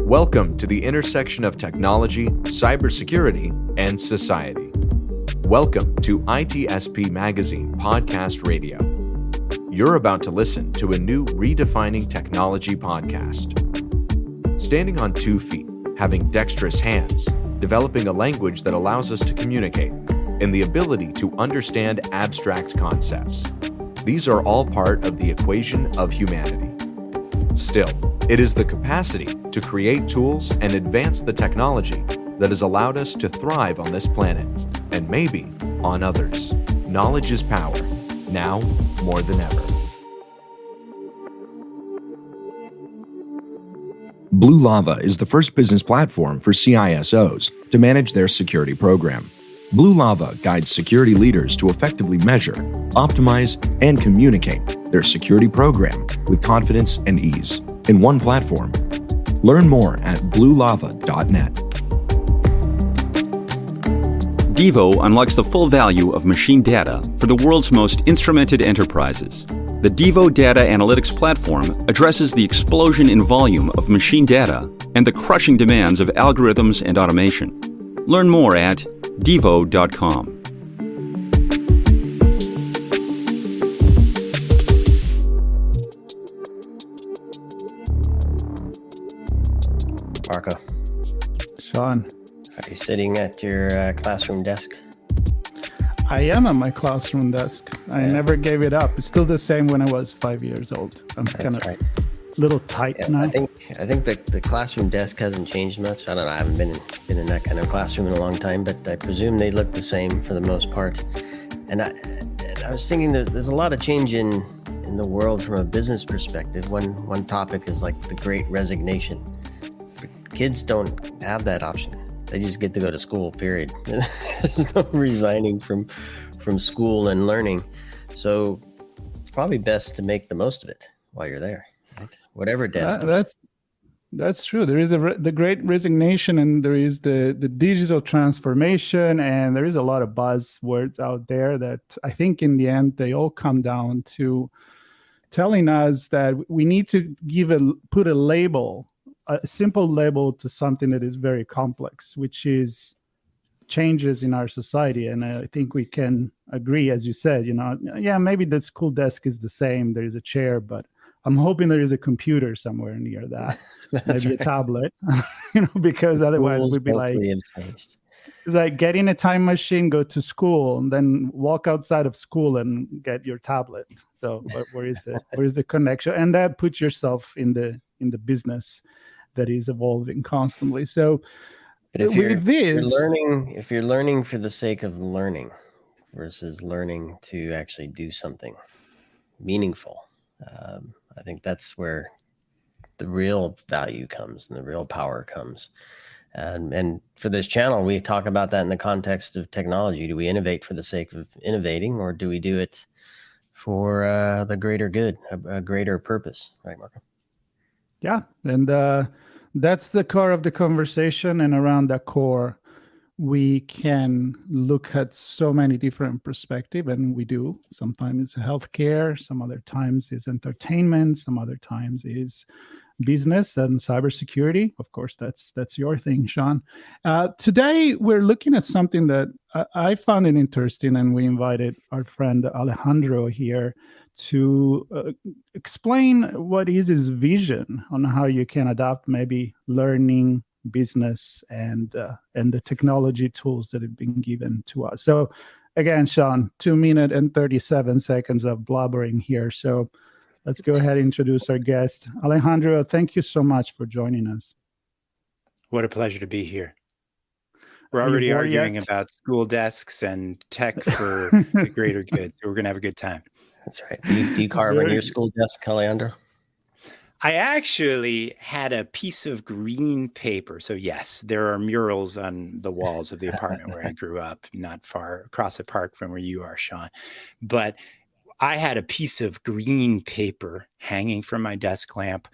Welcome to the intersection of technology, cybersecurity, and society. Welcome to ITSP Magazine Podcast Radio. You're about to listen to a new Redefining Technology podcast. Standing on 2 feet, having dexterous hands, developing a language that allows us to communicate, and the ability to understand abstract concepts. These are all part of the equation of humanity. Still, it is the capacity to create tools and advance the technology that has allowed us to thrive on this planet, and maybe on others. Knowledge is power, now more than ever. Blue Lava is the first business platform for CISOs to manage their security program. Blue Lava guides security leaders to effectively measure, optimize, and communicate their security program with confidence and ease in one platform. Learn more at bluelava.net. Devo unlocks the full value of machine data for the world's most instrumented enterprises. The Devo Data Analytics Platform addresses the explosion in volume of machine data and the crushing demands of algorithms and automation. Learn more at devo.com. Marco. Sean. Are you sitting at your classroom desk? I am at my classroom desk. I never gave it up. It's still the same when I was 5 years old. I'm kind of a little tight now. I think the classroom desk hasn't changed much. I don't know. I haven't been in that kind of classroom in a long time, but I presume they look the same for the most part. And I was thinking that there's a lot of change in the world from a business perspective. One topic is like the Great Resignation. But kids don't have that option. They just get to go to school, period. There's no resigning from school and learning. So it's probably best to make the most of it while you're there, right? Whatever desk. That's true. There is the Great Resignation, and there is the digital transformation, and there is a lot of buzzwords out there that I think in the end they all come down to telling us that we need to put a simple label to something that is very complex, which is changes in our society. And I think we can agree, as you said, maybe the school desk is the same. There is a chair, but I'm hoping there is a computer somewhere near that, maybe right. A tablet, because otherwise we'd be like, it's like get in a time machine, go to school, and then walk outside of school and get your tablet. So where is the connection? And that puts yourself in the business that is evolving constantly. So, but if you're learning for the sake of learning versus learning to actually do something meaningful, I think that's where the real value comes and the real power comes. And for this channel, we talk about that in the context of technology. Do we innovate for the sake of innovating, or do we do it for the greater good, a greater purpose? Right, Marco? Yeah, and that's the core of the conversation. And around that core, we can look at so many different perspectives, and we do. Sometimes it's healthcare, some other times it's entertainment, some other times is business and cybersecurity. Of course, that's your thing, Sean. Today, we're looking at something that I found it interesting, and we invited our friend Alejandro here to explain what is his vision on how you can adapt maybe learning, business, and the technology tools that have been given to us. So again, Sean, 2 minutes and 37 seconds of blabbering here. So let's go ahead and introduce our guest. Alejandro, thank you so much for joining us. What a pleasure to be here. We're already arguing about school desks and tech for the greater good. So we're going to have a good time. That's right. Do you carve on your school desk, Alejandro? I actually had a piece of green paper. So yes, there are murals on the walls of the apartment where I grew up, not far across the park from where you are, Sean. But I had a piece of green paper hanging from my desk lamp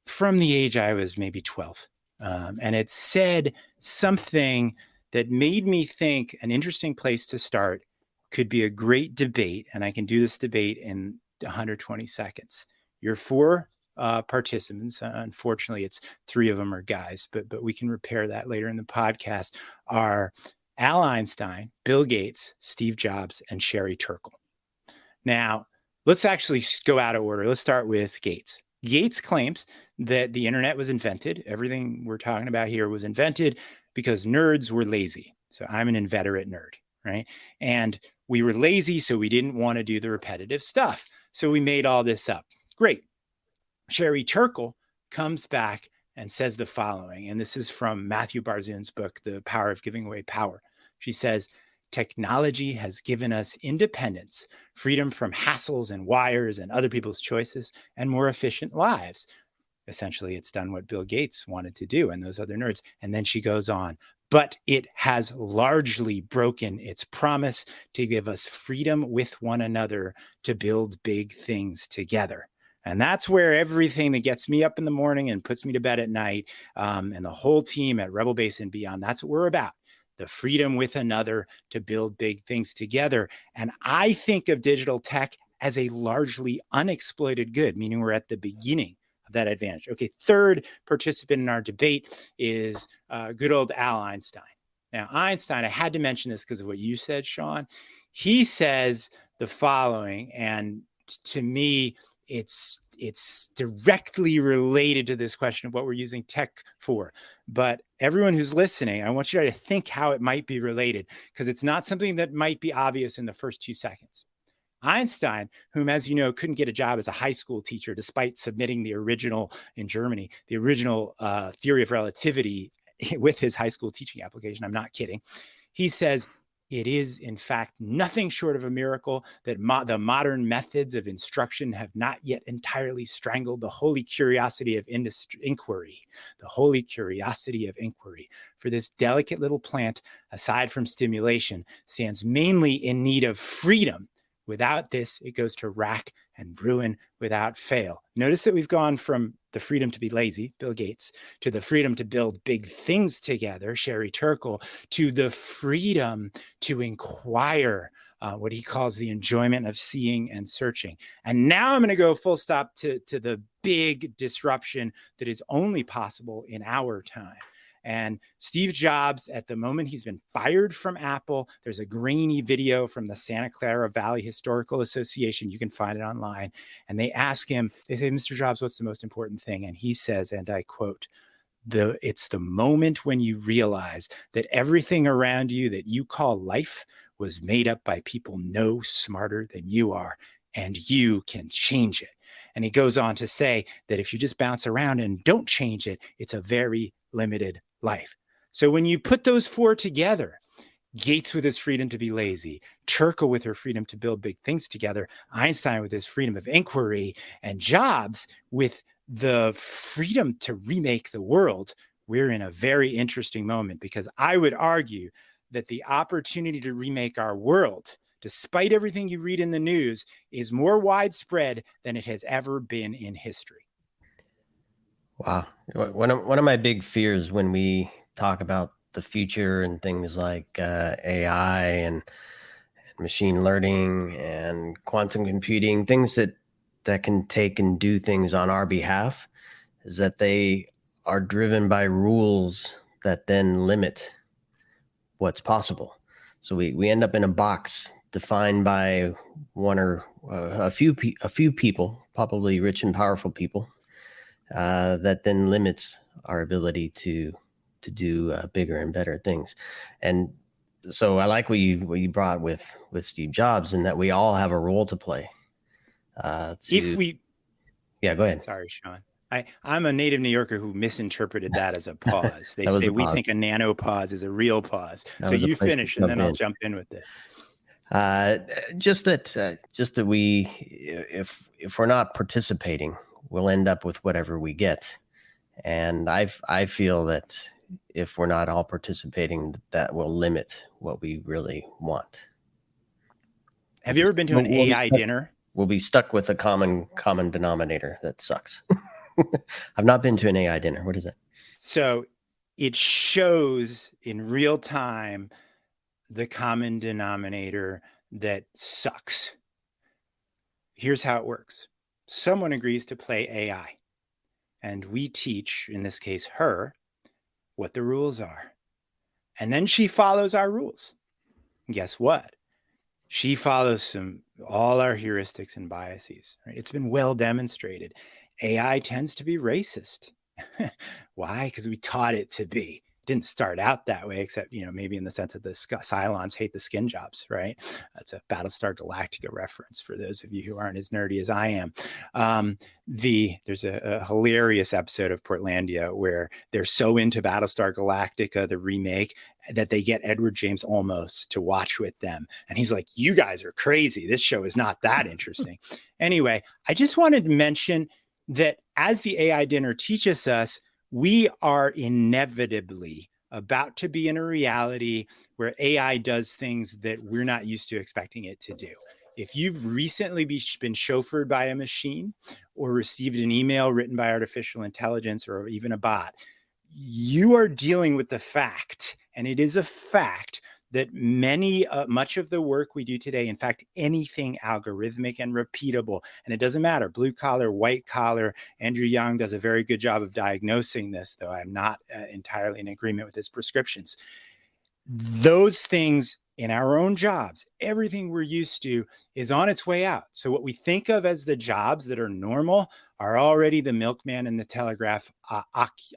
from the age I was maybe 12. And it said something that made me think an interesting place to start could be a great debate. And I can do this debate in 120 seconds. Your four participants, unfortunately, it's three of them are guys, but we can repair that later in the podcast, are Al Einstein, Bill Gates, Steve Jobs, and Sherry Turkle. Now, let's actually go out of order. Let's start with Gates. Gates claims that the internet was invented. Everything we're talking about here was invented because nerds were lazy. So I'm an inveterate nerd, right? And we were lazy, so we didn't want to do the repetitive stuff. So we made all this up. Great. Sherry Turkle comes back and says the following, and this is from Matthew Barzoon's book, The Power of Giving Away Power. She says, technology has given us independence, freedom from hassles and wires and other people's choices, and more efficient lives. Essentially, it's done what Bill Gates wanted to do and those other nerds. And then she goes on, but it has largely broken its promise to give us freedom with one another to build big things together. And that's where everything that gets me up in the morning and puts me to bed at night, and the whole team at Rebel Base and beyond, that's what we're about. The freedom with another to build big things together. And I think of digital tech as a largely unexploited good, meaning we're at the beginning of that advantage. Okay, third participant in our debate is good old Al Einstein. Now, Einstein, I had to mention this because of what you said, Sean. He says the following, and to me, it's directly related to this question of what we're using tech for. But everyone who's listening, I want you to think how it might be related, because it's not something that might be obvious in the first 2 seconds. Einstein, whom, as you know, couldn't get a job as a high school teacher, despite submitting the original in Germany, the original theory of relativity with his high school teaching application. I'm not kidding. He says, it is, in fact, nothing short of a miracle that the modern methods of instruction have not yet entirely strangled the holy curiosity of inquiry. The holy curiosity of inquiry. For this delicate little plant, aside from stimulation, stands mainly in need of freedom. Without this, it goes to rack and ruin without fail. Notice that we've gone from the freedom to be lazy, Bill Gates, to the freedom to build big things together, Sherry Turkle, to the freedom to inquire, what he calls the enjoyment of seeing and searching. And now I'm going to go full stop to the big disruption that is only possible in our time. And Steve Jobs, at the moment he's been fired from Apple, there's a grainy video from the Santa Clara Valley Historical Association. You can find it online. And they ask him, they say, Mr. Jobs, what's the most important thing? And he says, and I quote, it's the moment when you realize that everything around you that you call life was made up by people no smarter than you are, and you can change it. And he goes on to say that if you just bounce around and don't change it, it's a very limited life. So when you put those four together, Gates with his freedom to be lazy, Turkle with her freedom to build big things together, Einstein with his freedom of inquiry, and Jobs with the freedom to remake the world, we're in a very interesting moment, because I would argue that the opportunity to remake our world, despite everything you read in the news, is more widespread than it has ever been in history. Wow. One of my big fears when we talk about the future and things like AI and machine learning and quantum computing, things that can take and do things on our behalf, is that they are driven by rules that then limit what's possible. So we end up in a box defined by one or a few people, probably rich and powerful people, that then limits our ability to do bigger and better things. And so I like what you brought with Steve Jobs, and that we all have a role to play. Yeah, go ahead. Sorry, Sean. I'm a native New Yorker who misinterpreted that as a pause. They say we think a nanopause is a real pause. So you finish, and then I'll jump in with this. Just that we, if we're not participating, we'll end up with whatever we get. And I feel that if we're not all participating, that will limit what we really want. Have you ever been to an AI dinner? We'll be stuck with a common denominator that sucks. I've not been to an AI dinner. What is it? So it shows in real time the common denominator that sucks. Here's how it works. Someone agrees to play AI, and we teach, in this case, her, what the rules are. And then she follows our rules. And guess what? She follows all our heuristics and biases. Right? It's been well demonstrated. AI tends to be racist. Why? Because we taught it to be. It didn't start out that way, except, maybe in the sense that the Cylons hate the skin jobs, right? That's a Battlestar Galactica reference for those of you who aren't as nerdy as I am. There's a hilarious episode of Portlandia where they're so into Battlestar Galactica, the remake, that they get Edward James Olmos to watch with them. And he's like, you guys are crazy. This show is not that interesting. Anyway, I just wanted to mention that as the AI dinner teaches us, we are inevitably about to be in a reality where AI does things that we're not used to expecting it to do. If you've recently been chauffeured by a machine or received an email written by artificial intelligence or even a bot, you are dealing with the fact, and it is a fact, that much of the work we do today, in fact, anything algorithmic and repeatable, and it doesn't matter, blue collar, white collar, Andrew Yang does a very good job of diagnosing this, though I'm not entirely in agreement with his prescriptions. Those things in our own jobs, everything we're used to is on its way out. So what we think of as the jobs that are normal are already the milkman and the telegraph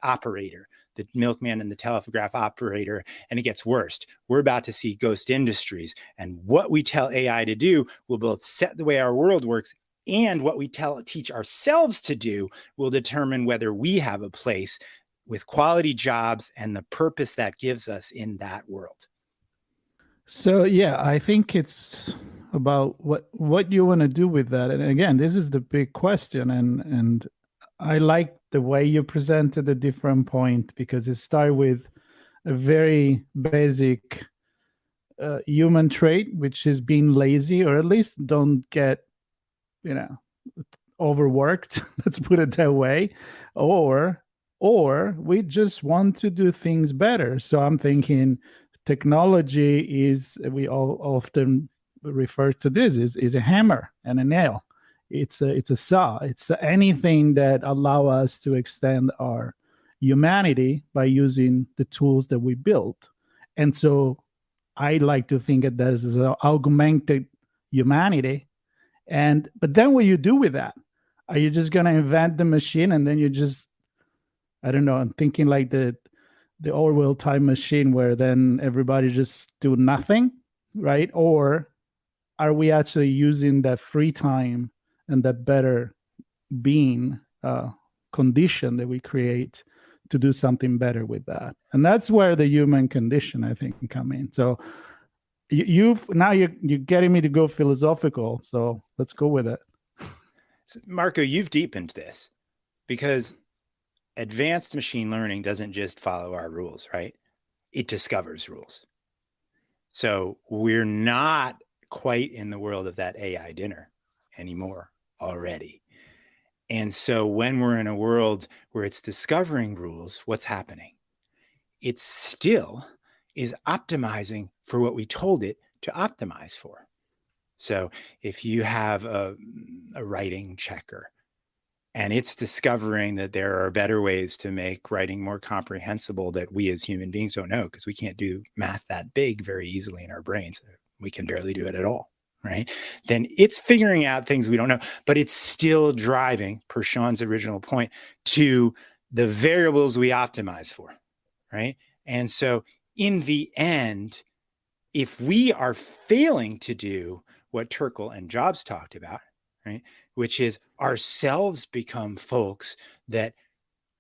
operator. The milkman and the telegraph operator, and it gets worse. We're about to see ghost industries, and what we tell AI to do will both set the way our world works, and what we teach ourselves to do will determine whether we have a place with quality jobs and the purpose that gives us in that world. So yeah, I think it's about what you want to do with that. And again, this is the big question, and I like the way you presented a different point, because it started with a very basic human trait, which is being lazy, or at least don't get, overworked. Let's put it that way. Or we just want to do things better. So I'm thinking technology is, we all often refer to this, is a hammer and a nail. It's a saw. It's anything that allow us to extend our humanity by using the tools that we built. And so I like to think of that as an augmented humanity. But then what you do with that? Are you just going to invent the machine and then you just, I don't know, I'm thinking like the Orwell time machine, where then everybody just do nothing, right? Or are we actually using that free time and that better being condition that we create to do something better with that? And that's where the human condition, I think, can come in. So you're getting me to go philosophical. So let's go with it. So Marco, you've deepened this, because advanced machine learning doesn't just follow our rules, right? It discovers rules. So we're not quite in the world of that AI dinner anymore already. And so when we're in a world where it's discovering rules, what's happening? It still is optimizing for what we told it to optimize for. So if you have a writing checker, and it's discovering that there are better ways to make writing more comprehensible that we as human beings don't know, because we can't do math that big very easily in our brains. We can barely do it at all, right? Then it's figuring out things we don't know, but it's still driving, per Sean's original point, to the variables we optimize for, right? And so in the end, if we are failing to do what Turkle and Jobs talked about, right, which is ourselves become folks that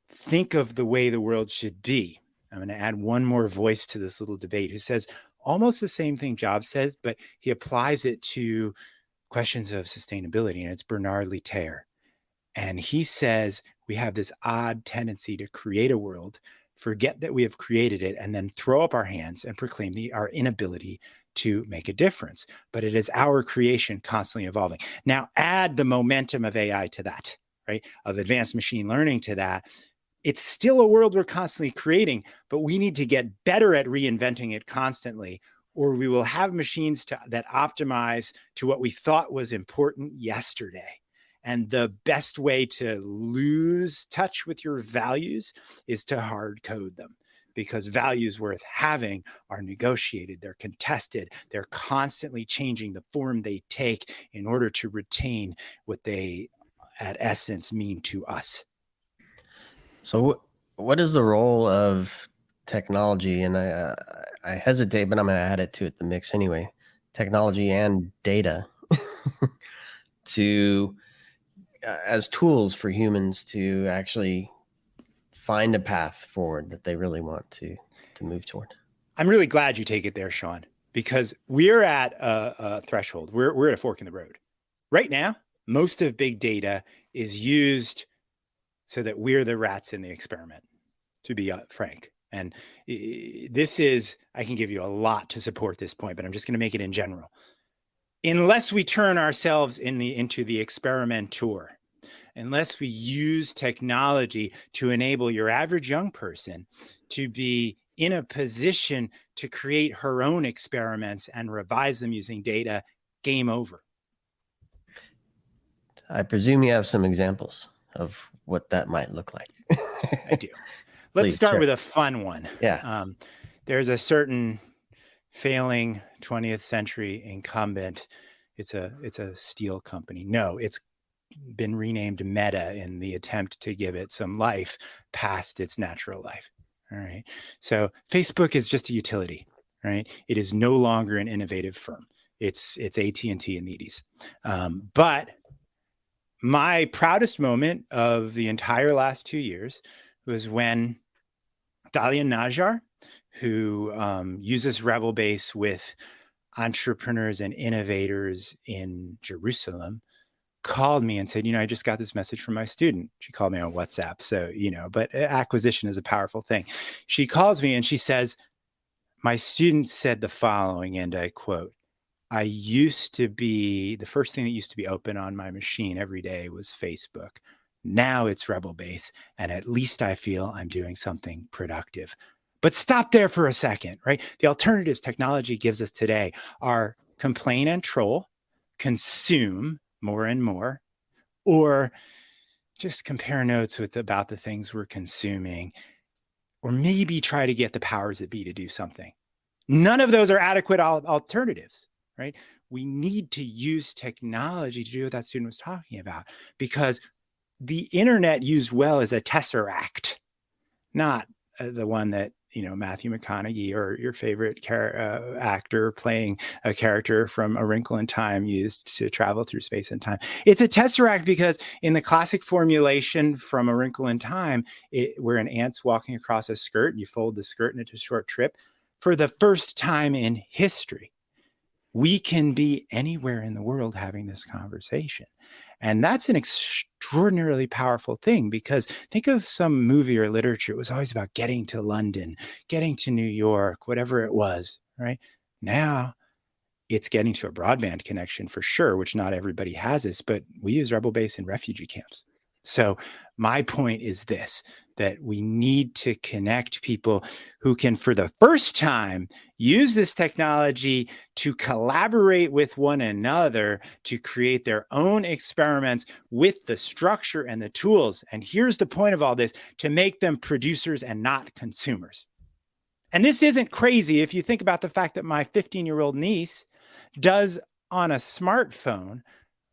think of the way the world should be. I'm going to add one more voice to this little debate who says almost the same thing Jobs says, but he applies it to questions of sustainability, and it's Bernard Lietaer. And he says we have this odd tendency to create a world, forget that we have created it, and then throw up our hands and proclaim our inability to make a difference. But it is our creation constantly evolving. Now add the momentum of AI to that, right? Of advanced machine learning to that. It's still a world we're constantly creating, but we need to get better at reinventing it constantly, or we will have machines that optimize to what we thought was important yesterday. And the best way to lose touch with your values is to hard code them, because values worth having are negotiated, they're contested, they're constantly changing the form they take in order to retain what they, at essence, mean to us. So what is the role of technology? And I hesitate, but I'm going to add it to the mix anyway. Technology and data to as tools for humans to actually find a path forward that they really want to move toward. I'm really glad you take it there, Sean, because we're at a threshold. We're at a fork in the road. Right now, most of big data is used so that we're the rats in the experiment, to be frank. And this is, I can give you a lot to support this point, but I'm just going to make it in general. Unless we turn ourselves into the experimenter, unless we use technology to enable your average young person to be in a position to create her own experiments and revise them using data, game over. I presume you have some examples of what that might look like. I do. Let's Please, start sure. with a fun one. Yeah. There's a certain failing 20th century incumbent. It's a steel company. No, it's been renamed Meta in the attempt to give it some life past its natural life. All right. So Facebook is just a utility, right? It is no longer an innovative firm. It's AT&T and Needy's. But my proudest moment of the entire last 2 years was when Dalia Najjar, who uses Rebel Base with entrepreneurs and innovators in Jerusalem, called me and said, I just got this message from my student. She called me on WhatsApp. So, but acquisition is a powerful thing. She calls me and she says, my student said the following, and I quote, the first thing that used to be open on my machine every day was Facebook. Now it's Rebel Base, and at least I feel I'm doing something productive. But stop there for a second, right? The alternatives technology gives us today are complain and troll, consume more and more, or just compare notes about the things we're consuming, or maybe try to get the powers that be to do something. None of those are adequate alternatives, right? We need to use technology to do what that student was talking about, because the internet used well is a tesseract, not the one that Matthew McConaughey or your favorite actor playing a character from A Wrinkle in Time used to travel through space and time. It's a tesseract because in the classic formulation from A Wrinkle in Time, where an ant's walking across a skirt and you fold the skirt into a short trip, for the first time in history, we can be anywhere in the world having this conversation. And that's an extraordinarily powerful thing, because think of some movie or literature. It was always about getting to London, getting to New York, whatever it was, right? Now it's getting to a broadband connection for sure, which not everybody has this, but we use Rebel Base in refugee camps. So my point is this, that we need to connect people who can, for the first time, use this technology to collaborate with one another to create their own experiments with the structure and the tools. And here's the point of all this, to make them producers and not consumers. And this isn't crazy if you think about the fact that my 15-year-old niece does on a smartphone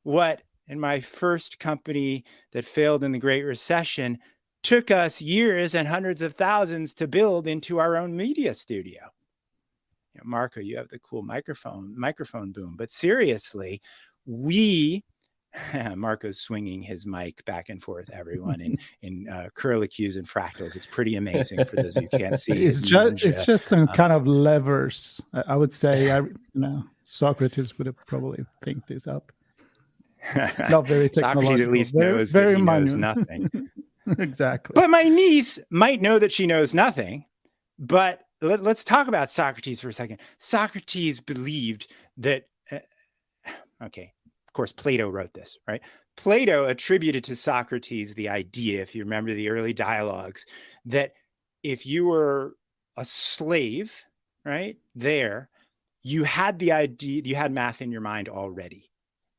what in my first company that failed in the Great Recession took us years and hundreds of thousands to build into our own media studio. Marco, you have the cool microphone boom, but seriously, Marco's swinging his mic back and forth, everyone, in curlicues and fractals. It's pretty amazing for those who can't see. It's just some kind of levers. I would say, Socrates would have probably think this up. Not very technological. Socrates at least knows that he knows nothing. Exactly. But my niece might know that she knows nothing. But let's talk about Socrates for a second. Socrates believed that, of course, Plato wrote this, right? Plato attributed to Socrates the idea, if you remember the early dialogues, that if you were a slave, right, there, you had the idea, you had math in your mind already.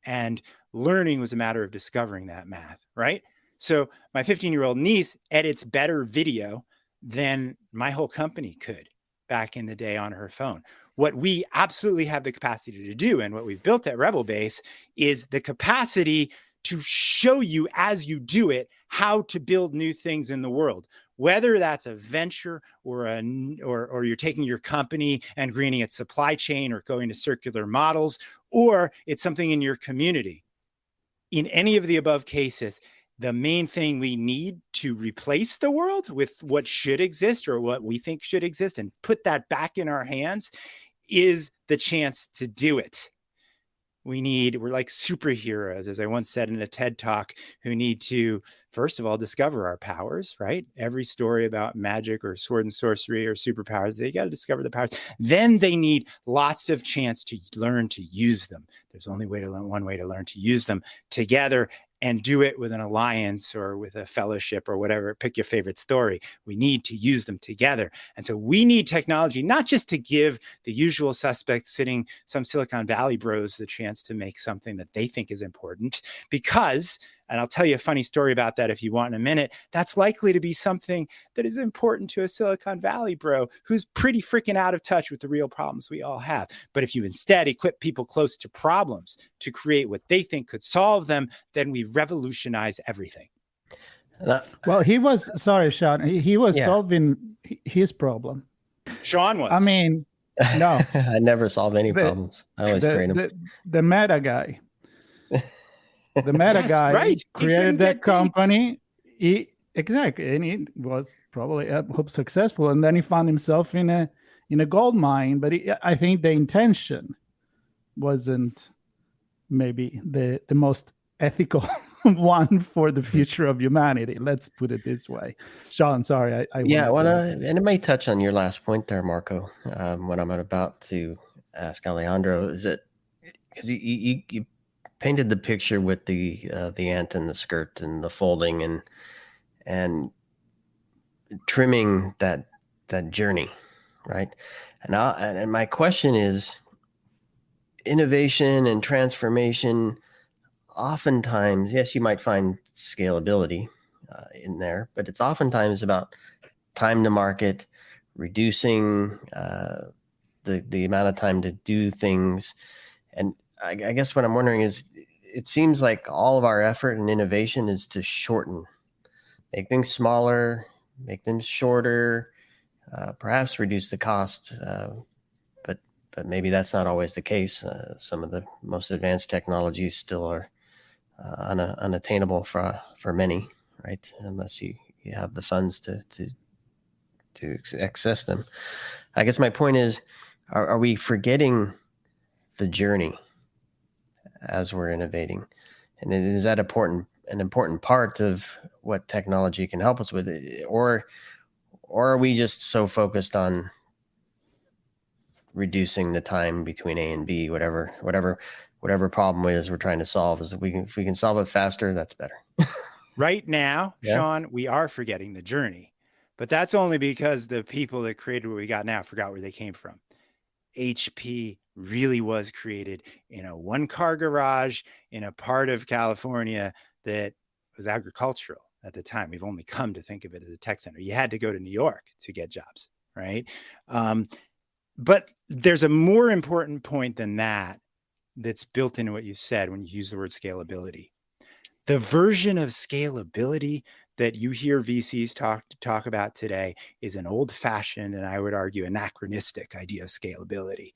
And learning was a matter of discovering that math, right? So my 15-year-old niece edits better video than my whole company could back in the day on her phone. What we absolutely have the capacity to do, and what we've built at Rebel Base, is the capacity to show you as you do it how to build new things in the world. Whether that's a venture or you're taking your company and greening its supply chain or going to circular models, or it's something in your community. In any of the above cases, the main thing we need to replace the world with what should exist or what we think should exist and put that back in our hands is the chance to do it. We're like superheroes, as I once said in a TED talk, who need to, first of all, discover our powers, right? Every story about magic or sword and sorcery or superpowers, they got to discover the powers. Then they need lots of chance to learn to use them. There's only one way to learn to use them together, and do it with an alliance or with a fellowship or whatever. Pick your favorite story. We need to use them together. And so we need technology, not just to give the usual suspects sitting some Silicon Valley bros the chance to make something that they think is important, because, and I'll tell you a funny story about that if you want in a minute, that's likely to be something that is important to a Silicon Valley bro who's pretty freaking out of touch with the real problems we all have. But if you instead equip people close to problems to create what they think could solve them, then we revolutionize everything. Well, he was, sorry, Sean, he was solving his problem. Sean was. I mean, no. I never solve any problems. I always create them. The meta guy. The meta guy right. created that company. Exactly. And he was probably, I hope, successful. And then he found himself in a gold mine. But I think the intention wasn't maybe the most ethical one for the future of humanity. Let's put it this way. Sean, sorry. And it may touch on your last point there, Marco. What I'm about to ask Alejandro is that, because you painted the picture with the ant and the skirt and the folding and trimming that journey, right? And my question is, innovation and transformation, oftentimes, yes, you might find scalability in there, but it's oftentimes about time to market, reducing the amount of time to do things. And I guess what I'm wondering is, it seems like all of our effort and innovation is to shorten, make things smaller, make them shorter, perhaps reduce the cost. But maybe that's not always the case. Some of the most advanced technologies still are unattainable for many, right? Unless you have the funds to access them. I guess my point is, are we forgetting the journey as we're innovating? And is that an important part of what technology can help us with? Or are we just so focused on reducing the time between A and B, whatever problem is we're trying to solve, is if we can solve it faster, that's better. Right now, Sean, we are forgetting the journey, but that's only because the people that created what we got now forgot where they came from. HP really was created in a one-car garage in a part of California that was agricultural at the time. We've only come to think of it as a tech center. You had to go to New York to get jobs, right? But there's a more important point than that that's built into what you said when you use the word scalability. The version of scalability that you hear VCs talk about today is an old-fashioned, and I would argue anachronistic idea of scalability.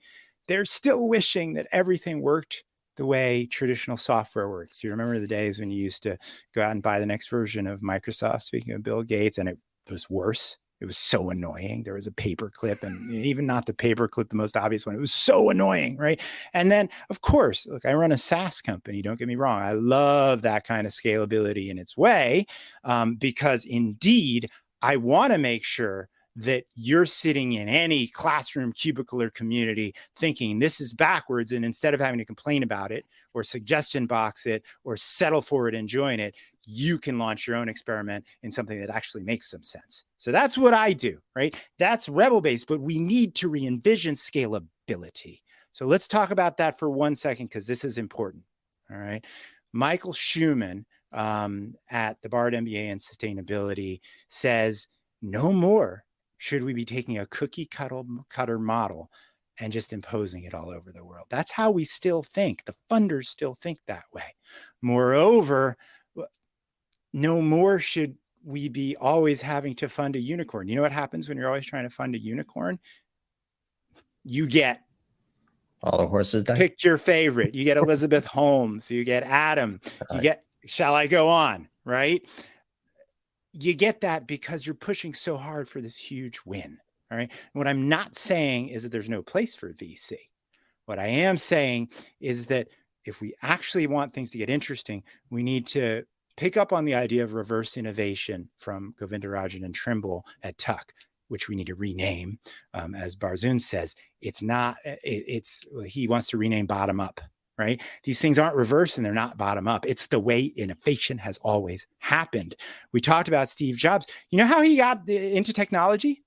They're still wishing that everything worked the way traditional software works. Do you remember the days when you used to go out and buy the next version of Microsoft, speaking of Bill Gates, and it was worse? It was so annoying. There was a paperclip, and even not the paperclip, the most obvious one. It was so annoying, right? And then, of course, look, I run a SaaS company. Don't get me wrong. I love that kind of scalability in its way, because indeed, I want to make sure that you're sitting in any classroom, cubicle, or community thinking this is backwards, and instead of having to complain about it or suggestion box it or settle for it and join it, you can launch your own experiment in something that actually makes some sense. So that's what I do, right? That's rebel-based, but we need to re-envision scalability. So let's talk about that for 1 second, because this is important, all right? Michael Schumann at the Bard MBA in Sustainability says, no more should we be taking a cookie cutter model and just imposing it all over the world. That's how we still think. The funders still think that way. Moreover, no more should we be always having to fund a unicorn. You know what happens when you're always trying to fund a unicorn? You get all the horses die. Pick your favorite. You get Elizabeth Holmes. You get Adam. You get, shall I go on, right? You get that because you're pushing so hard for this huge win, all right? And what I'm not saying is that there's no place for VC. What I am saying is that if we actually want things to get interesting, we need to pick up on the idea of reverse innovation from Govindarajan and Trimble at Tuck, which we need to rename. As Barzun says, it's not, he wants to rename bottom up, right? These things aren't reverse and they're not bottom up. It's the way innovation has always happened. We talked about Steve Jobs. You know how he got into technology?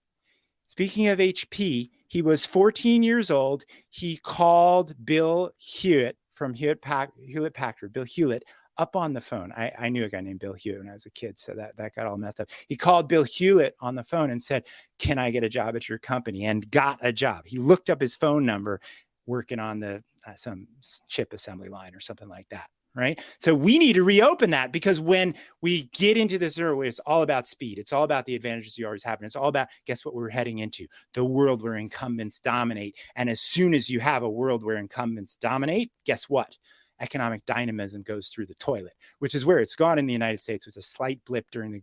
Speaking of HP, he was 14 years old. He called Bill Hewitt from Hewlett-Packard, Bill Hewlett, up on the phone. I knew a guy named Bill Hewitt when I was a kid, so that got all messed up. He called Bill Hewlett on the phone and said, can I get a job at your company? And got a job. He looked up his phone number working on some chip assembly line or something like that, right? So we need to reopen that, because when we get into this era where it's all about speed, it's all about the advantages you always have, and it's all about, guess what we're heading into? The world where incumbents dominate. And as soon as you have a world where incumbents dominate, guess what? Economic dynamism goes through the toilet, which is where it's gone in the United States. With a slight blip during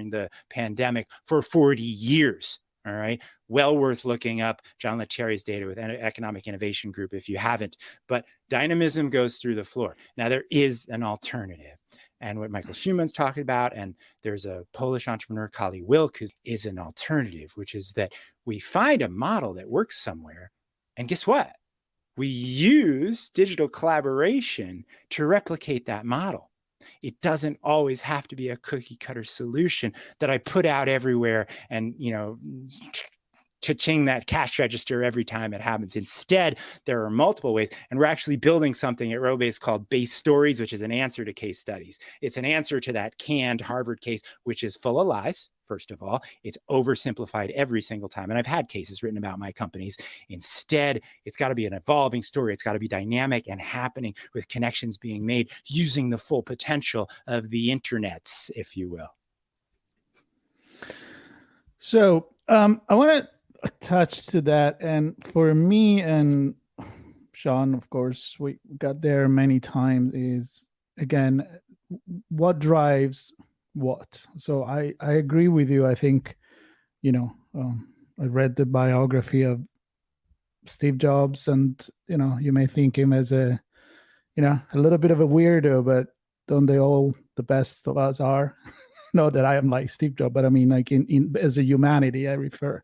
the pandemic for 40 years. All right. Well worth looking up John Lettieri's data with Economic Innovation Group if you haven't. But dynamism goes through the floor. Now, there is an alternative. And what Michael Schumann's talking about, and there's a Polish entrepreneur, Kali Wilk, who is an alternative, which is that we find a model that works somewhere. And guess what? We use digital collaboration to replicate that model. It doesn't always have to be a cookie cutter solution that I put out everywhere and, cha-ching that cash register every time it happens. Instead, there are multiple ways. And we're actually building something at Robase called Base Stories, which is an answer to case studies. It's an answer to that canned Harvard case, which is full of lies. First of all, it's oversimplified every single time. And I've had cases written about my companies. Instead, it's got to be an evolving story. It's got to be dynamic and happening with connections being made using the full potential of the internets, if you will. So I want to touch to that. And for me and Sean, of course, we got there many times, is, again, what drives what. So I agree with you. I think, I read the biography of Steve Jobs, and, you may think him as a little bit of a weirdo, but don't they all, the best of us are? Not that I am like Steve Jobs, but I mean, like in as a humanity, I refer.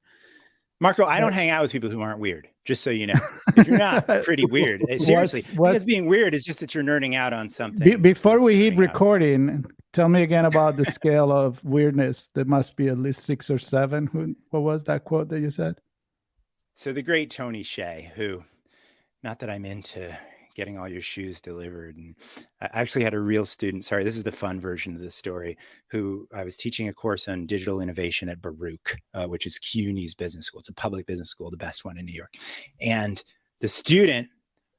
Marco, I don't hang out with people who aren't weird, just so you know. If you're not pretty weird, seriously, because being weird is just that you're nerding out on something. Before we hit recording, tell me again about the scale of weirdness. There must be at least 6 or 7. What was that quote that you said? So the great Tony Hsieh, who, not that I'm into getting all your shoes delivered. And I actually had a real student, sorry, this is the fun version of the story, who I was teaching a course on digital innovation at Baruch, which is CUNY's business school. It's a public business school, the best one in New York. And the student,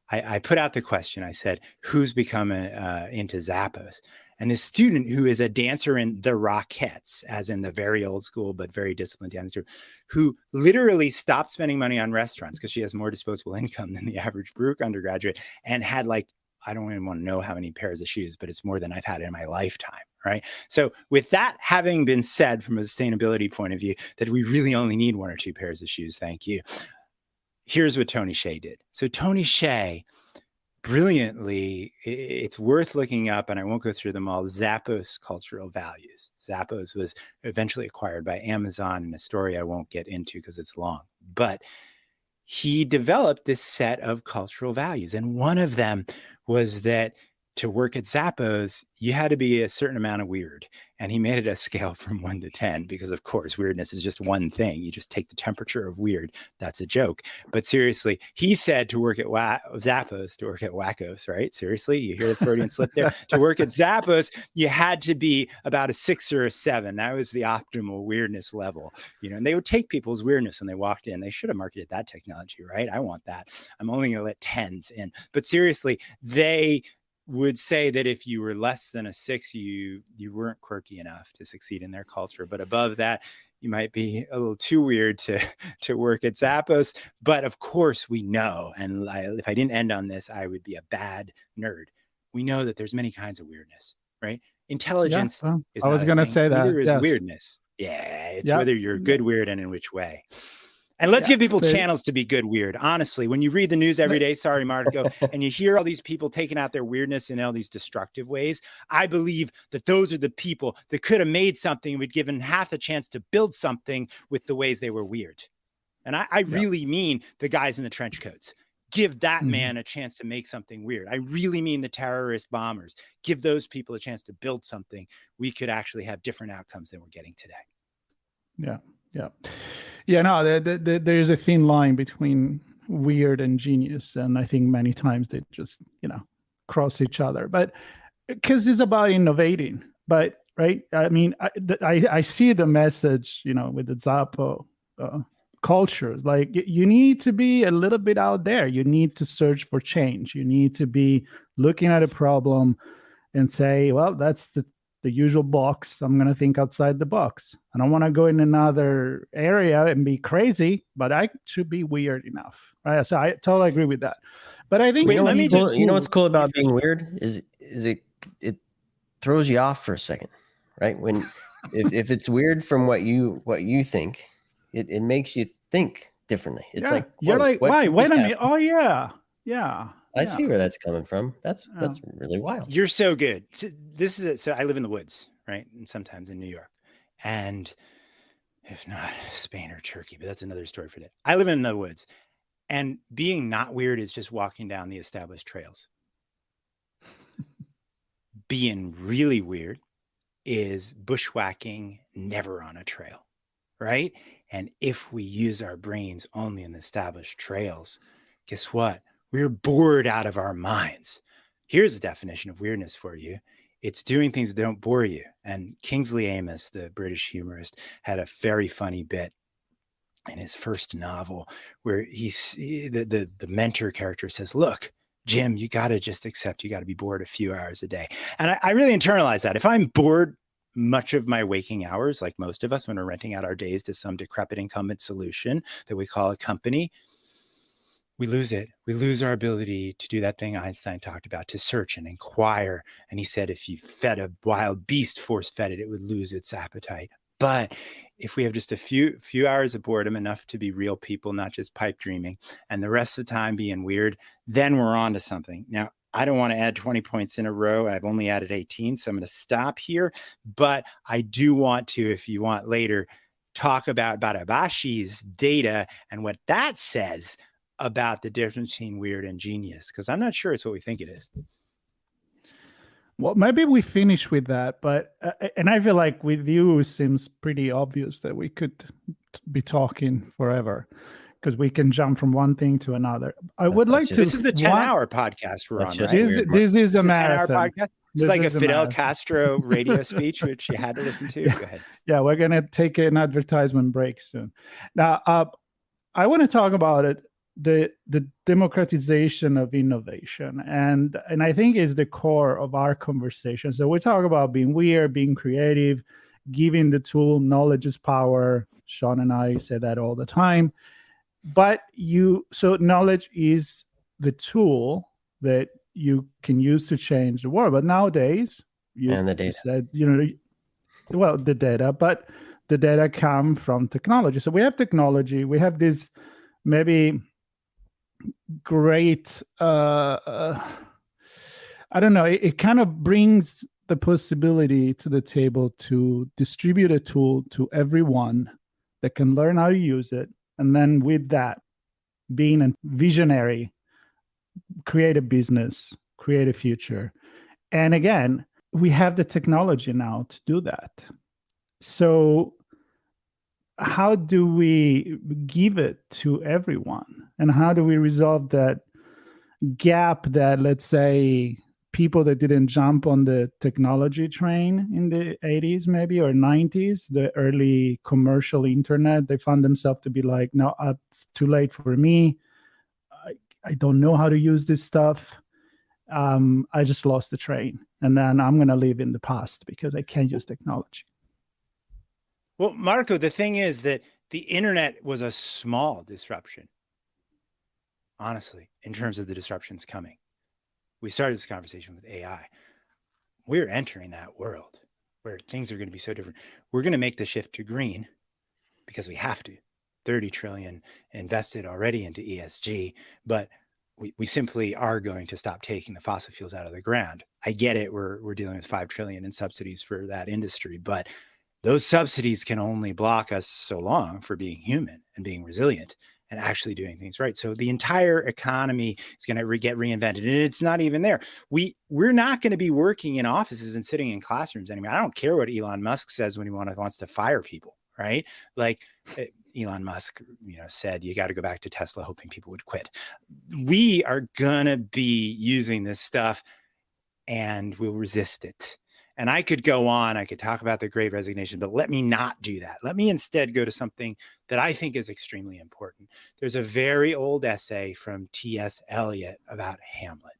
I put out the question. I said, who's become into Zappos? And this student, who is a dancer in the Rockettes, as in the very old school, but very disciplined dancer, who literally stopped spending money on restaurants because she has more disposable income than the average Baruch undergraduate, and had, like, I don't even want to know how many pairs of shoes, but it's more than I've had in my lifetime, right? So with that having been said, from a sustainability point of view, that we really only need 1 or 2 pairs of shoes, thank you. Here's what Tony Hsieh did. So Tony Hsieh brilliantly, it's worth looking up, and I won't go through them all, Zappos cultural values. Zappos was eventually acquired by Amazon in a story I won't get into because it's long. But he developed this set of cultural values. And one of them was that to work at Zappos, you had to be a certain amount of weird. And he made it a scale from 1 to 10 because, of course, weirdness is just one thing. You just take the temperature of weird. That's a joke. But seriously, he said to work at Zappos, to work at Wackos, right? Seriously, you hear the Freudian slip there? To work at Zappos, you had to be about a 6 or a 7. That was the optimal weirdness level. And they would take people's weirdness when they walked in. They should have marketed that technology, right? I want that. I'm only going to let 10s in. But seriously, they would say that if you were less than a 6, you weren't quirky enough to succeed in their culture. But above that, you might be a little too weird to work at Zappos. But of course, we know, and if I didn't end on this, I would be a bad nerd. We know that there's many kinds of weirdness, right? Intelligence is I was going to say that. Neither is yes. weirdness. Yeah, it's whether you're good weird and in which way. And let's give people channels to be good weird. Honestly, when you read the news every day, sorry, Marco, and you hear all these people taking out their weirdness in all these destructive ways, I believe that those are the people that could have made something and would given half the chance to build something with the ways they were weird. And I really mean the guys in the trench coats. Give that man a chance to make something weird. I really mean the terrorist bombers. Give those people a chance to build something. We could actually have different outcomes than we're getting today. Yeah, no, there's a thin line between weird and genius. And I think many times they just, cross each other. But because it's about innovating. But, right, I mean, I see the message, with the Zappo cultures. Like, you need to be a little bit out there. You need to search for change. You need to be looking at a problem and say, well, that's the usual box. I'm going to think outside the box. I don't want to go in another area and be crazy, but I should be weird enough. Right? So I totally agree with that. But I think you know what's cool about being weird is it throws you off for a second, right? When if it's weird from what you think, it makes you think differently. It's like you're like, why? Wait a minute. Oh yeah. I see where that's coming from. That's really wild. You're so good. So I live in the woods, right? And sometimes in New York, and if not Spain or Turkey, but that's another story for today. I live in the woods, and being not weird is just walking down the established trails. Being really weird is bushwhacking, never on a trail, right? And if we use our brains only in the established trails, guess what? We're bored out of our minds. Here's a definition of weirdness for you. It's doing things that don't bore you. And Kingsley Amis, the British humorist, had a very funny bit in his first novel where the mentor character says, look, Jim, you got to just accept you got to be bored a few hours a day. And I really internalize that. If I'm bored much of my waking hours, like most of us when we're renting out our days to some decrepit incumbent solution that we call a company, we lose it. We lose our ability to do that thing Einstein talked about, to search and inquire. And he said, if you fed a wild beast, force-fed it, it would lose its appetite. But if we have just a few hours of boredom, enough to be real people, not just pipe dreaming, and the rest of the time being weird, then we're on to something. Now, I don't want to add 20 points in a row. I've only added 18, so I'm going to stop here. But I do want to, if you want later, talk about Abashi's data and what that says about the difference between weird and genius, because I'm not sure it's what we think it is. Well, maybe we finish with that, but and I feel like with you, it seems pretty obvious that we could be talking forever because we can jump from one thing to another. I would like to. This is the 10-hour podcast we're on, right? This is a marathon. 10-hour podcast. It's like a Fidel Castro radio speech, which you had to listen to. Go ahead. Yeah, we're going to take an advertisement break soon. Now, I want to talk about it. The democratization of innovation, and I think is the core of our conversation. So we talk about being weird, being creative, giving the tool knowledge is power. Sean and I say that all the time. But so knowledge is the tool that you can use to change the world. But nowadays, and the data said, well, the data, but the data come from technology. So we have technology. We have this maybe great, I don't know, it kind of brings the possibility to the table to distribute a tool to everyone that can learn how to use it. And then with that, being a visionary, create a business, create a future. And again, we have the technology now to do that. So how do we give it to everyone? And how do we resolve that gap that, let's say, people that didn't jump on the technology train in the 80s maybe or 90s, the early commercial internet, they found themselves to be like, no, it's too late for me. I don't know how to use this stuff. I just lost the train. And then I'm going to live in the past because I can't use technology. Well, Marco, the thing is that the internet was a small disruption, honestly, in terms of the disruptions coming. We started this conversation with AI. We're entering that world where things are going to be so different. We're going to make the shift to green because we have to. 30 trillion invested already into ESG, but we simply are going to stop taking the fossil fuels out of the ground. I get it. We're dealing with 5 trillion in subsidies for that industry, but those subsidies can only block us so long for being human and being resilient and actually doing things right. So the entire economy is going to get reinvented, and it's not even there. We're not going to be working in offices and sitting in classrooms anymore. I don't care what Elon Musk says when he wants to fire people, right? Like Elon Musk, said you got to go back to Tesla, hoping people would quit. We are going to be using this stuff, and we'll resist it. And I could go on, I could talk about the Great Resignation, but let me not do that. Let me instead go to something that I think is extremely important. There's a very old essay from T.S. Eliot about Hamlet,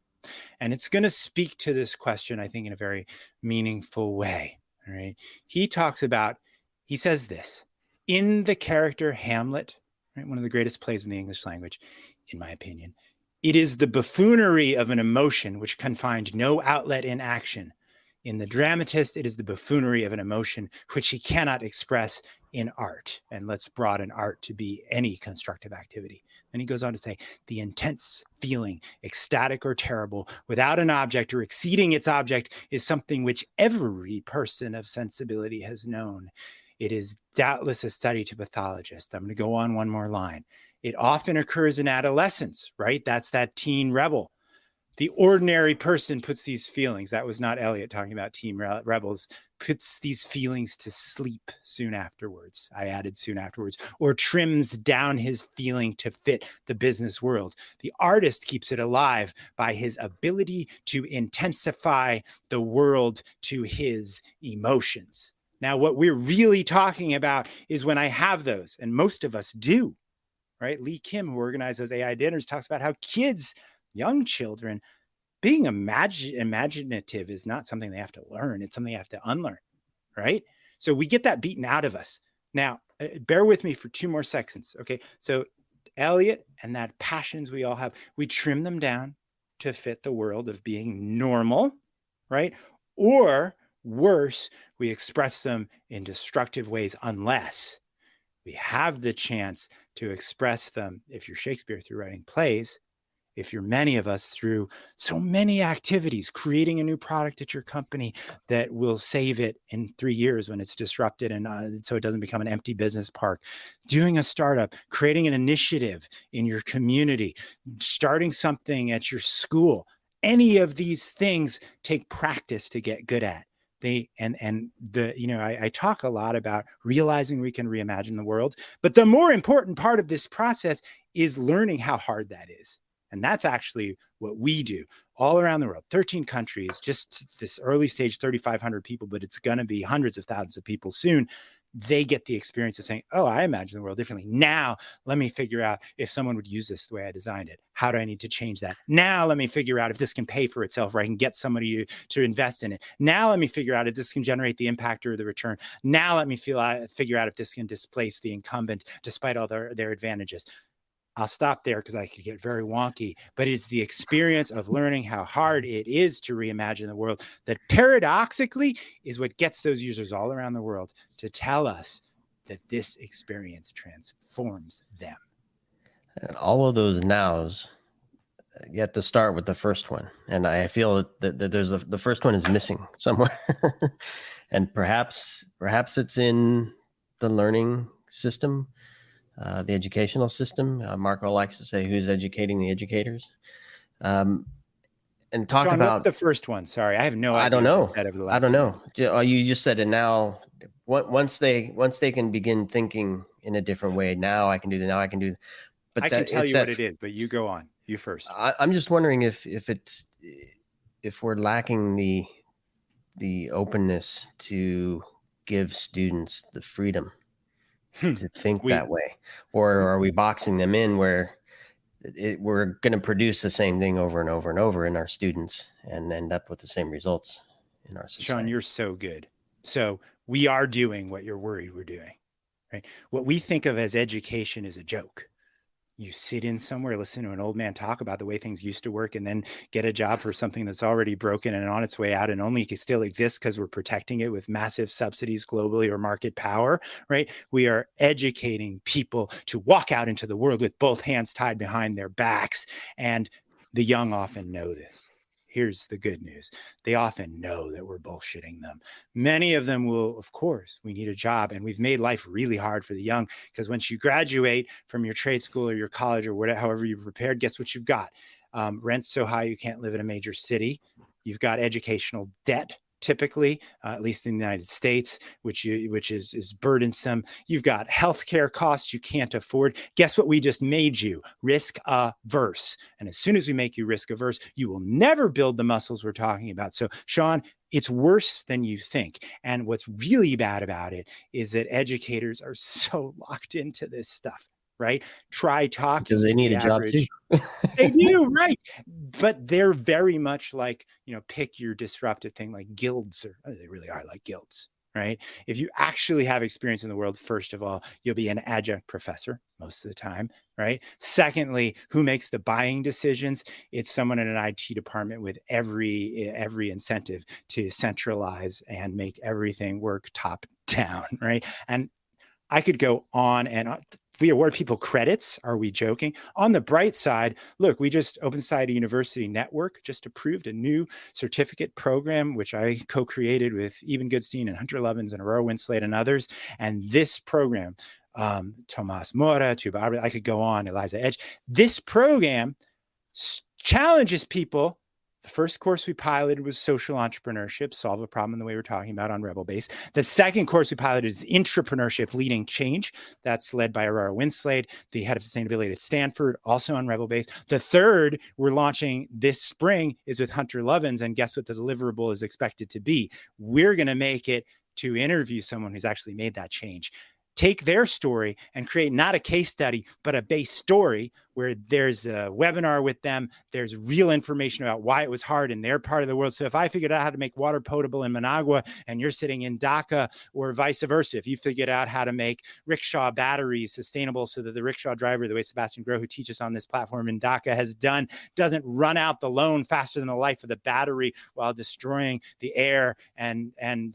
and it's going to speak to this question, I think, in a very meaningful way. All right. He says this, in the character Hamlet, right, one of the greatest plays in the English language, in my opinion, it is the buffoonery of an emotion which can find no outlet in action. In the dramatist, it is the buffoonery of an emotion which he cannot express in art. And let's broaden art to be any constructive activity. Then he goes on to say, the intense feeling, ecstatic or terrible, without an object or exceeding its object, is something which every person of sensibility has known. It is doubtless a study to pathologists. I'm going to go on one more line. It often occurs in adolescence, right? That's that teen rebel. The ordinary person puts these feelings, that was not Eliot talking about teen rebels, puts these feelings to sleep soon afterwards. I added soon afterwards, or trims down his feeling to fit the business world. The artist keeps it alive by his ability to intensify the world to his emotions. Now, what we're really talking about is when I have those, and most of us do, right? Lee Kim, who organized those AI dinners, talks about how kids, young children, being imaginative is not something they have to learn. It's something they have to unlearn, right? So we get that beaten out of us. Now, bear with me for 2 more seconds. Okay, so Eliot and that passions we all have, we trim them down to fit the world of being normal, right? Or worse, we express them in destructive ways unless we have the chance to express them, if you're Shakespeare, through writing plays, if you're many of us, through so many activities, creating a new product at your company that will save it in 3 years when it's disrupted and so it doesn't become an empty business park, doing a startup, creating an initiative in your community, starting something at your school. Any of these things take practice to get good at. I talk a lot about realizing we can reimagine the world, but the more important part of this process is learning how hard that is. And that's actually what we do all around the world, 13 countries, just this early stage, 3,500 people, but it's going to be hundreds of thousands of people soon. They get the experience of saying, oh, I imagine the world differently. Now, let me figure out if someone would use this the way I designed it. How do I need to change that? Now, let me figure out if this can pay for itself, or I can get somebody to invest in it. Now, let me figure out if this can generate the impact or the return. Now, let me figure out if this can displace the incumbent despite all their advantages. I'll stop there because I could get very wonky, but it's the experience of learning how hard it is to reimagine the world that paradoxically is what gets those users all around the world to tell us that this experience transforms them. And all of those nows, you have to start with the first one. And I feel that there's the first one is missing somewhere. And perhaps it's in the learning system, the educational system. Marco likes to say, who's educating the educators? And talk Sean, what's about, the first one? Sorry, I have no idea. I don't know. What you said over the last I don't 2 know. You just said it now. Once they can begin thinking in a different way, now I can do that. Now I can do. But I can tell you what it is, but you go on. You first. I'm just wondering if we're lacking the openness to give students the freedom to think that way, or are we boxing them in where we're going to produce the same thing over and over and over in our students and end up with the same results in our society? Sean, you're so good. So we are doing what you're worried we're doing, right? What we think of as education is a joke. You sit in somewhere, listen to an old man talk about the way things used to work, and then get a job for something that's already broken and on its way out and only can still exist because we're protecting it with massive subsidies globally or market power, right? We are educating people to walk out into the world with both hands tied behind their backs. And the young often know this. Here's the good news. They often know that we're bullshitting them. Many of them will, of course, we need a job. And we've made life really hard for the young, because once you graduate from your trade school or your college or whatever, however you're prepared, guess what you've got? Rent's so high you can't live in a major city. You've got educational debt, typically, at least in the United States, which is burdensome. You've got healthcare costs you can't afford. Guess what we just made you? Risk averse. And as soon as we make you risk averse, you will never build the muscles we're talking about. So, Sean, it's worse than you think. And what's really bad about it is that educators are so locked into this stuff, right? Try talking because they need a job too. They do, right? But they're very much like, pick your disruptive thing, like guilds, or they really are like guilds, right? If you actually have experience in the world, first of all, you'll be an adjunct professor most of the time, right? Secondly, who makes the buying decisions? It's someone in an IT department with every incentive to centralize and make everything work top down, right? And I could go on and on. We award people credits. Are we joking? On the bright side, look, Open Society University Network just approved a new certificate program, which I co-created with Eben Goodstein and Hunter Lovins and Aurora Winslade and others. And this program, Tomas Mora, Tuba, I could go on, Eliza Edge. This program challenges people. The first course we piloted was social entrepreneurship, solve a problem in the way we're talking about on Rebel Base. The second course we piloted is entrepreneurship, leading change. That's led by Aurora Winslade, the head of sustainability at Stanford, also on Rebel Base. The third we're launching this spring is with Hunter Lovins, and guess what the deliverable is expected to be? We're going to make it to interview someone who's actually made that change. Take their story and create not a case study, but a base story where there's a webinar with them. There's real information about why it was hard in their part of the world. So if I figured out how to make water potable in Managua and you're sitting in Dhaka, or vice versa, if you figured out how to make rickshaw batteries sustainable so that the rickshaw driver, the way Sebastian Groh, who teaches on this platform in Dhaka, has done, doesn't run out the loan faster than the life of the battery while destroying the air and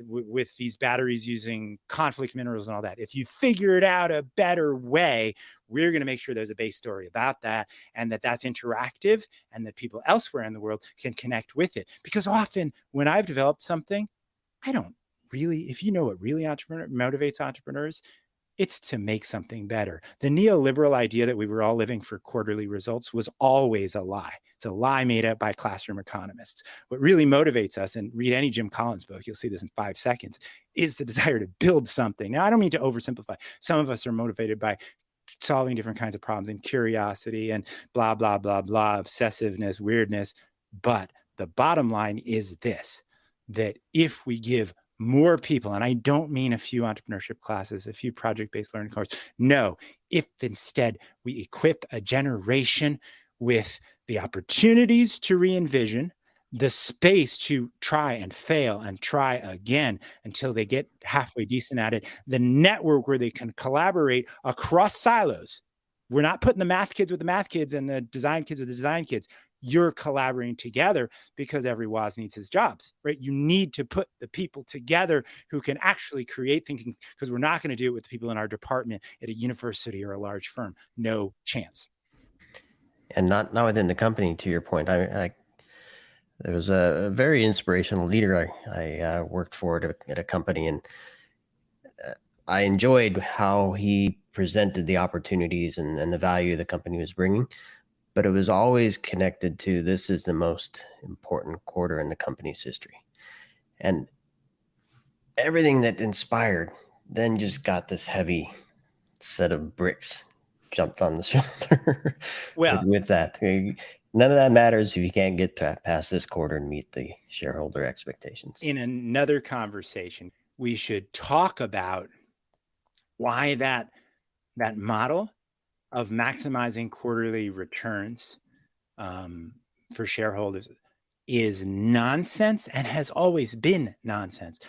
with these batteries using conflict minerals and all that. If you figured out a better way, we're going to make sure there's a base story about that, and that's interactive, and that people elsewhere in the world can connect with it. Because often when I've developed something, I don't really, if you know what really motivates entrepreneurs, it's to make something better. The neoliberal idea that we were all living for quarterly results was always a lie. It's a lie made up by classroom economists. What really motivates us, and read any Jim Collins book, you'll see this in 5 seconds, is the desire to build something. Now, I don't mean to oversimplify. Some of us are motivated by solving different kinds of problems and curiosity and blah, blah, blah, blah, obsessiveness, weirdness. But the bottom line is this, that if we give more people, and I don't mean a few entrepreneurship classes, a few project-based learning courses. No, if instead we equip a generation with the opportunities to re-envision, the space to try and fail and try again until they get halfway decent at it, the network where they can collaborate across silos. We're not putting the math kids with the math kids and the design kids with the design kids. You're collaborating together because every WAS needs his jobs, right? You need to put the people together who can actually create thinking, because we're not going to do it with the people in our department at a university or a large firm. No chance. and not within the company. To your point, I there was a very inspirational leader I worked for at a company, and I enjoyed how he presented the opportunities and the value the company was bringing. But it was always connected to, this is the most important quarter in the company's history. And everything that inspired then just got this heavy set of bricks jumped on the shoulder Well, with that. None of that matters if you can't get past this quarter and meet the shareholder expectations. in another conversation, we should talk about why that model of maximizing quarterly returns for shareholders is nonsense and has always been nonsense.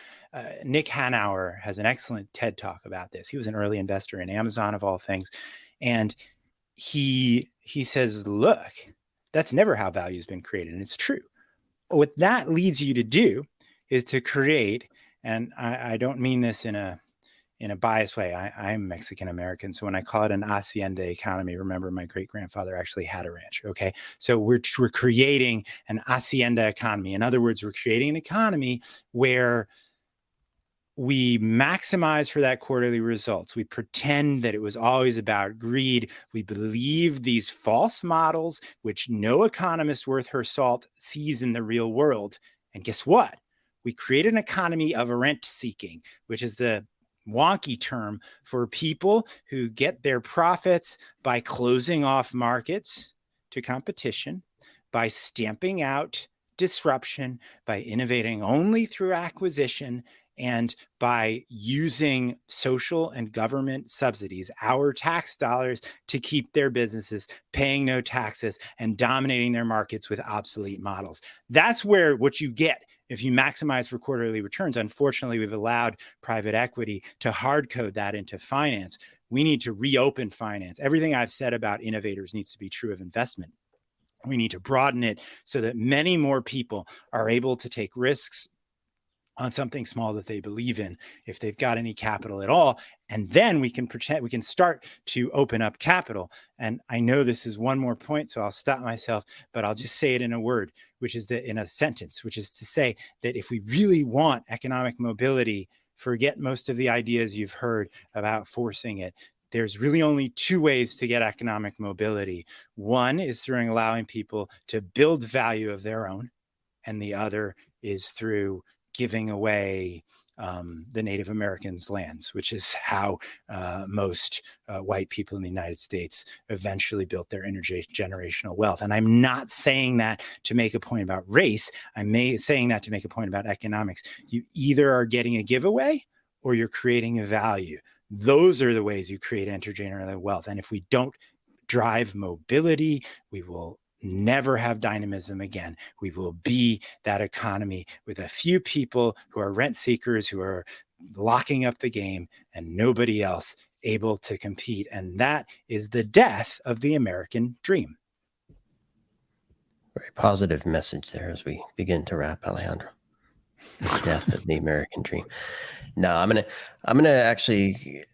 Nick Hanauer has an excellent TED Talk about this. He was an early investor in Amazon, of all things. And he says, look, that's never how value has been created. And it's true. What that leads you to do is to create, and I don't mean this in a biased way. I'm Mexican American, so when I call it an hacienda economy, remember my great grandfather actually had a ranch. Okay, so we're creating an hacienda economy. In other words, we're creating an economy where we maximize for that quarterly results. We pretend that it was always about greed. We believe these false models, which no economist worth her salt sees in the real world. And guess what? We create an economy of rent seeking, which is the wonky term for people who get their profits by closing off markets to competition, by stamping out disruption, by innovating only through acquisition, and by using social and government subsidies, our tax dollars, to keep their businesses paying no taxes and dominating their markets with obsolete models. That's where what you get if you maximize for quarterly returns. Unfortunately, we've allowed private equity to hard code that into finance. We need to reopen finance. Everything I've said about innovators needs to be true of investment. We need to broaden it so that many more people are able to take risks on something small that they believe in, if they've got any capital at all. And then we can start to open up capital. And I know this is one more point, so I'll stop myself, but I'll just say it in a word, which is in a sentence, which is to say that if we really want economic mobility, forget most of the ideas you've heard about forcing it. There's really only two ways to get economic mobility. One is through allowing people to build value of their own, and the other is through giving away the Native Americans' lands, which is how most white people in the United States eventually built their intergenerational wealth. And I'm not saying that to make a point about race. I'm saying that to make a point about economics. You either are getting a giveaway or you're creating a value. Those are the ways you create intergenerational wealth. And if we don't drive mobility, we will never have dynamism again. We will be that economy with a few people who are rent seekers, who are locking up the game, and nobody else able to compete. And that is the death of the American dream. Very positive message there as we begin to wrap, Alejandro. The death of the American dream. No, I'm gonna actually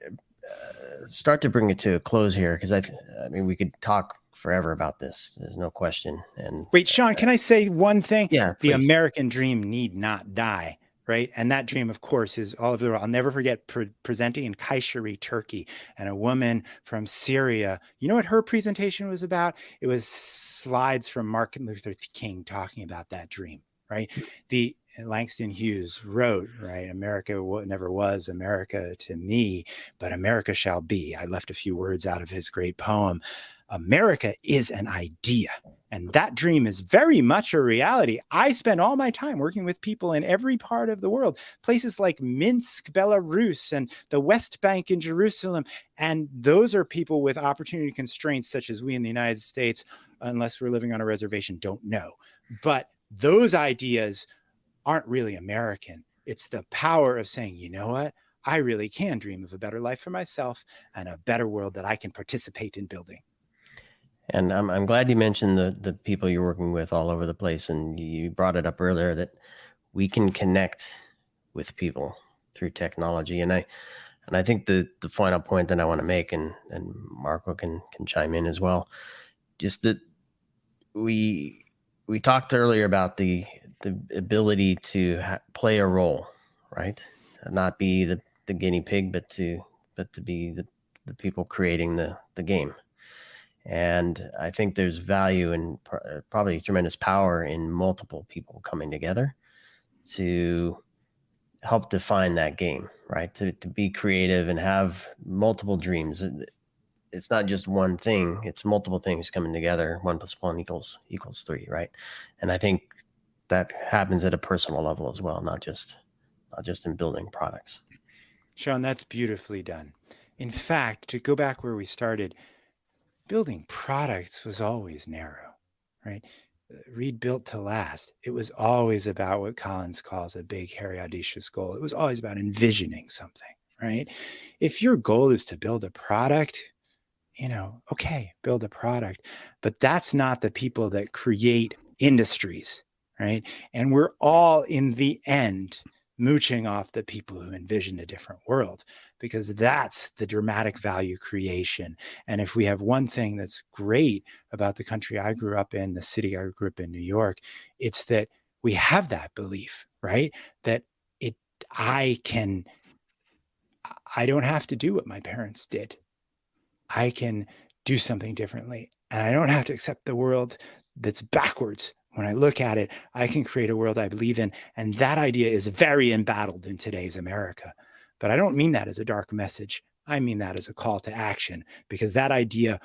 start to bring it to a close here, because I mean we could talk forever about this. There's no question. And wait, Sean, can I say one thing? Yeah, the please. American dream need not die, right? And that dream, of course, is all of the world. I'll never forget presenting in Kayseri, Turkey, and a woman from Syria. You know what her presentation was about? It was slides from Martin Luther King talking about that dream, right? Langston Hughes wrote, right, America never was America to me, but America shall be. I left a few words out of his great poem. America is an idea, and that dream is very much a reality. I spend all my time working with people in every part of the world, places like Minsk, Belarus, and the West Bank in Jerusalem. And those are people with opportunity constraints, such as we in the United States, unless we're living on a reservation, don't know. But those ideas aren't really American. It's the power of saying, you know what? I really can dream of a better life for myself and a better world that I can participate in building. And I'm glad you mentioned the people you're working with all over the place. And you brought it up earlier that we can connect with people through technology. And I think the final point that I want to make, and Marco can chime in as well, just that we talked earlier about the ability to play a role, right? Not be the guinea pig, but to be the people creating the game. And I think there's value and probably tremendous power in multiple people coming together to help define that game, right? To be creative and have multiple dreams. It's not just one thing, it's multiple things coming together. 1 + 1 = 3, right? And I think that happens at a personal level as well, not just in building products. Sean, that's beautifully done. In fact, to go back where we started, building products was always narrow, right? Read Built to Last. It was always about what Collins calls a big, hairy, audacious goal. It was always about envisioning something, right? If your goal is to build a product, okay, build a product, but that's not the people that create industries, right? And we're all in the end mooching off the people who envisioned a different world, because that's the dramatic value creation. And if we have one thing that's great about the country I grew up in, the city I grew up in, New York, it's that we have that belief, right? That I don't have to do what my parents did. I can do something differently, and I don't have to accept the world that's backwards. When I look at it, I can create a world I believe in. And that idea is very embattled in today's America. But I don't mean that as a dark message. I mean that as a call to action, because that idea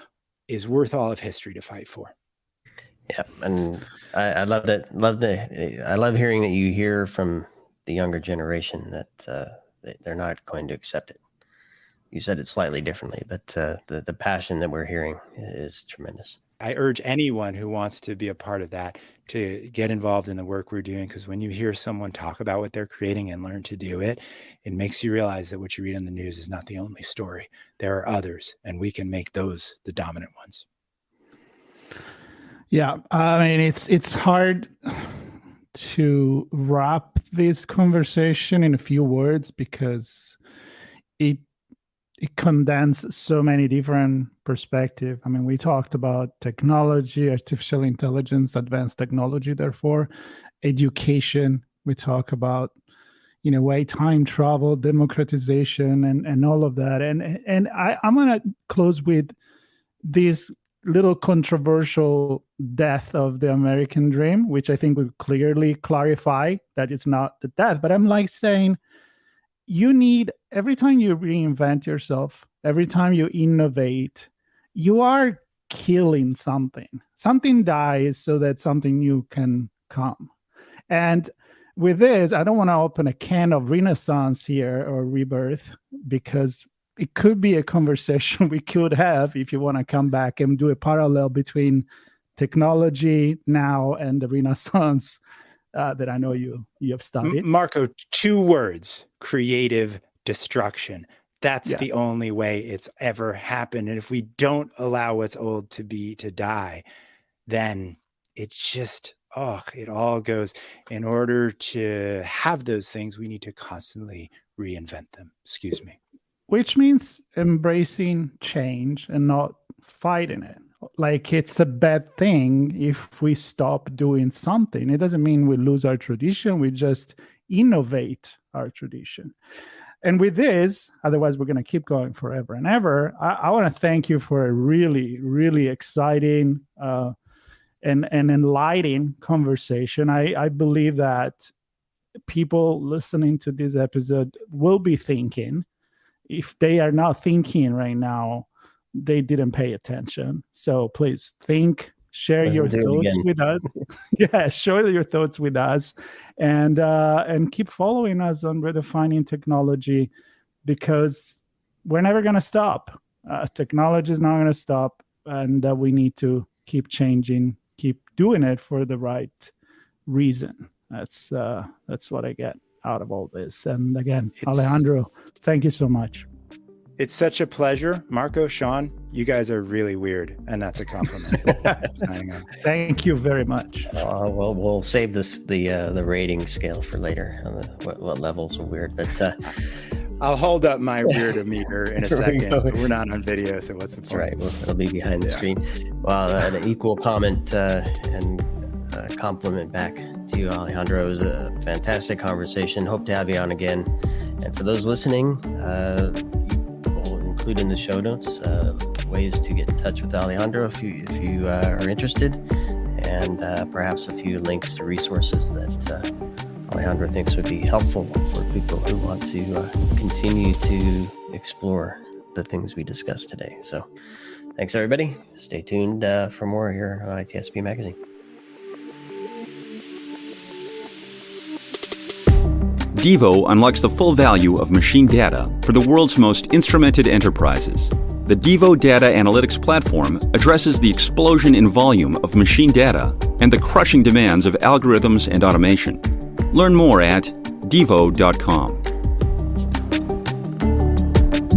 is worth all of history to fight for. Yeah. And I love that. I love hearing that you hear from the younger generation that they're not going to accept it. You said it slightly differently, but the passion that we're hearing is tremendous. I urge anyone who wants to be a part of that to get involved in the work we're doing, because when you hear someone talk about what they're creating and learn to do it, it makes you realize that what you read on the news is not the only story. There are others, and we can make those the dominant ones. Yeah, I mean, it's hard to wrap this conversation in a few words, because it condenses so many different perspectives. I mean, we talked about technology, artificial intelligence, advanced technology, therefore education. We talk about, in a way, time travel, democratization, and all of that. And I'm going to close with this little controversial death of the American dream, which I think would clearly clarify that it's not the death. But I'm like saying, you need, every time you reinvent yourself, every time you innovate, you are killing something. Something dies so that something new can come. And with this, I don't want to open a can of Renaissance here or rebirth, because it could be a conversation we could have if you want to come back and do a parallel between technology now and the Renaissance that I know you have studied. Marco, 2 words: creative destruction. That's the only way it's ever happened. And if we don't allow what's old to die, then it's just, it all goes. In order to have those things, we need to constantly reinvent them. Excuse me. Which means embracing change and not fighting it. Like, it's a bad thing if we stop doing something. It doesn't mean we lose our tradition. We just innovate our tradition. And with this, otherwise we're going to keep going forever and ever. I want to thank you for a really, really exciting and enlightening conversation. I believe that people listening to this episode will be thinking. If they are not thinking right now, they didn't pay attention. So please think, share your thoughts with us. Yeah, share your thoughts with us, and keep following us on Redefining Technology, because we're never going to stop. Technology is not going to stop, and we need to keep changing, keep doing it for the right reason. That's what I get out of all this. And again, Alejandro, thank you so much. It's such a pleasure. Marco, Sean, you guys are really weird, and that's a compliment. Thank you very much. Well, we'll save the rating scale for later on what levels are weird. But I'll hold up my weirdometer in a There we second. go. But we're not on video, so what's the That's point? right. Well, it'll be behind the Yeah. screen. Well, an equal comment and compliment back to you, Alejandro. It was a fantastic conversation. Hope to have you on again. And for those listening, we'll include in the show notes ways to get in touch with Alejandro if you are interested, and perhaps a few links to resources that Alejandro thinks would be helpful for people who want to continue to explore the things we discussed today. So thanks, everybody. Stay tuned for more here on ITSP Magazine. Devo unlocks the full value of machine data for the world's most instrumented enterprises. The Devo Data Analytics Platform addresses the explosion in volume of machine data and the crushing demands of algorithms and automation. Learn more at devo.com.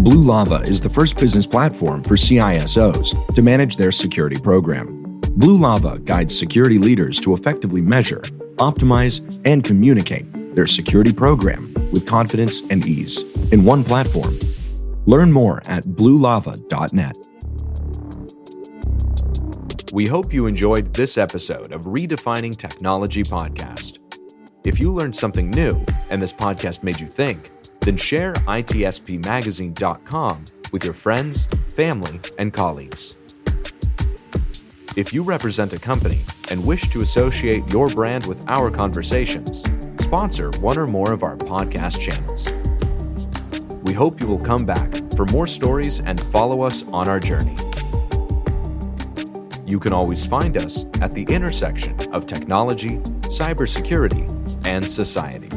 Blue Lava is the first business platform for CISOs to manage their security program. Blue Lava guides security leaders to effectively measure, optimize, and communicate their security program with confidence and ease in one platform. Learn more at bluelava.net. We hope you enjoyed this episode of Redefining Technology podcast. If you learned something new and this podcast made you think, then share itspmagazine.com with your friends, family, and colleagues. If you represent a company and wish to associate your brand with our conversations, sponsor one or more of our podcast channels. We hope you will come back for more stories and follow us on our journey. You can always find us at the intersection of technology, cybersecurity, and society.